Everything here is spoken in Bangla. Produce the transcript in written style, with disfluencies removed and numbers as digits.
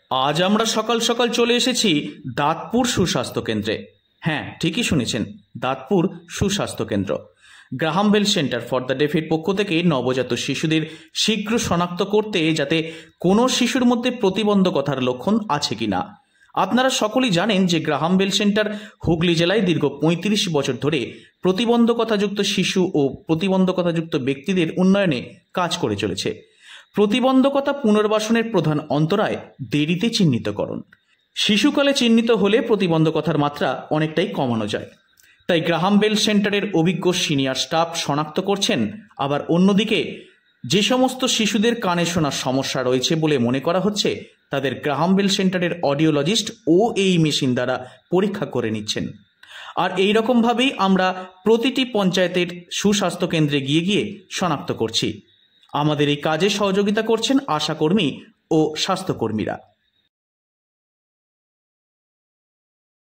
আজ আমরা সকাল সকাল চলে এসেছি দাঁতপুর সুস্বাস্থ্য কেন্দ্রে। হ্যাঁ, ঠিকই শুনেছেন, দাঁতপুর সুস্বাস্থ্য কেন্দ্র। Graham Bell centre for the ডেফের পক্ষ থেকে নবজাত শিশুদের শীঘ্র শনাক্ত করতে, যাতে কোনো শিশুর মধ্যে প্রতিবন্ধকতার লক্ষণ আছে কিনা। আপনারা সকলেই জানেন যে গ্রাহাম বেল সেন্টার হুগলি জেলায় দীর্ঘ ৩৫ বছর ধরে প্রতিবন্ধকতাযুক্ত শিশু ও প্রতিবন্ধকতাযুক্ত ব্যক্তিদের উন্নয়নে কাজ করে চলেছে। প্রতিবন্ধকতা পুনর্বাসনের প্রধান অন্তরায় দেরিতে চিহ্নিতকরণ। শিশুকালে চিহ্নিত হলে প্রতিবন্ধকতার মাত্রা অনেকটাই কমানো যায়। তাই গ্রাহাম বেল সেন্টারের অভিজ্ঞ সিনিয়র স্টাফ শনাক্ত করছেন। আবার অন্যদিকে যে সমস্ত শিশুদের কানে শোনার সমস্যা রয়েছে বলে মনে করা হচ্ছে, তাদের গ্রাহাম বেল সেন্টারের অডিওলজিস্ট ও এই মেশিন দ্বারা পরীক্ষা করে নিচ্ছেন। আর এই রকমভাবেই আমরা প্রতিটি পঞ্চায়েতের সুস্বাস্থ্য কেন্দ্রে গিয়ে গিয়ে শনাক্ত করছি। আমাদের এই কাজে সহযোগিতা করছেন আশাকর্মী ও স্বাস্থ্যকর্মীরা।